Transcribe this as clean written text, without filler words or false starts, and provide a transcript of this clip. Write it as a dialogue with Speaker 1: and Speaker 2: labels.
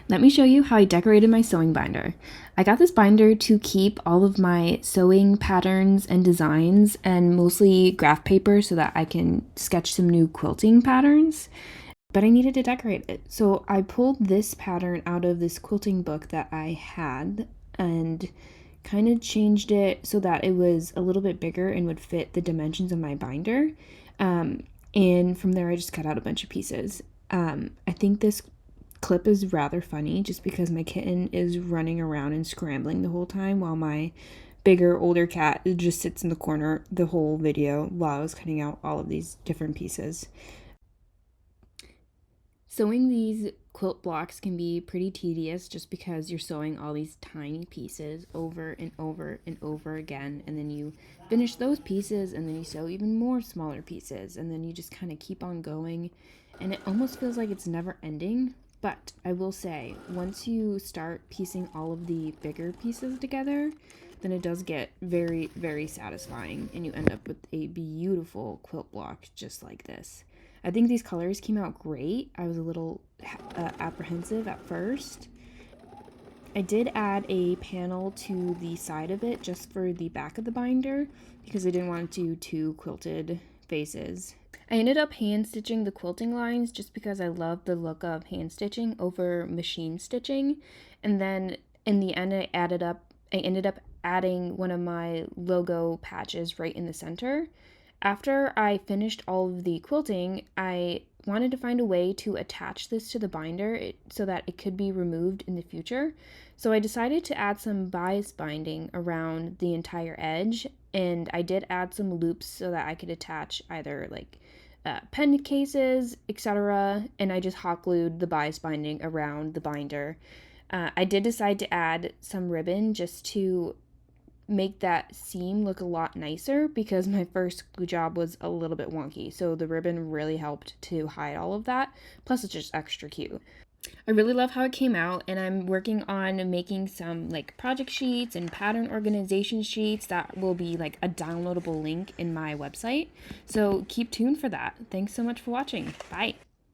Speaker 1: Let me show you how I decorated my sewing binder. I got this binder to keep all of my sewing patterns and designs and mostly graph paper so that I can sketch some new quilting patterns, but I needed to decorate it. So I pulled this pattern out of this quilting book that I had and kind of changed it so that it was a little bit bigger and would fit the dimensions of my binder. And from there, I just cut out a bunch of pieces. I think this clip is rather funny just because my kitten is running around and scrambling the whole time while my bigger, older cat just sits in the corner the whole video while I was cutting out all of these different pieces. Sewing these quilt blocks can be pretty tedious just because you're sewing all these tiny pieces over and over and over again, and then you finish those pieces and then you sew even more smaller pieces, and then you just kind of keep on going, and it almost feels like it's never ending. But I will say, once you start piecing all of the bigger pieces together, then it does get very, very satisfying, and you end up with a beautiful quilt block just like this. I think these colors came out great. I was a little apprehensive at first. I did add a panel to the side of it just for the back of the binder because I didn't want to do two quilted faces. I ended up hand stitching the quilting lines just because I love the look of hand stitching over machine stitching. And then in the end, I ended up adding one of my logo patches right in the center. After I finished all of the quilting, I wanted to find a way to attach this to the binder so that it could be removed in the future. So I decided to add some bias binding around the entire edge, and I did add some loops so that I could attach either like pen cases, etc. And I just hot glued the bias binding around the binder. I did decide to add some ribbon just to make that seam look a lot nicer because my first glue job was a little bit wonky. So the ribbon really helped to hide all of that. Plus it's just extra cute. I really love how it came out, and I'm working on making some like project sheets and pattern organization sheets that will be like a downloadable link in my website. So keep tuned for that. Thanks so much for watching. Bye.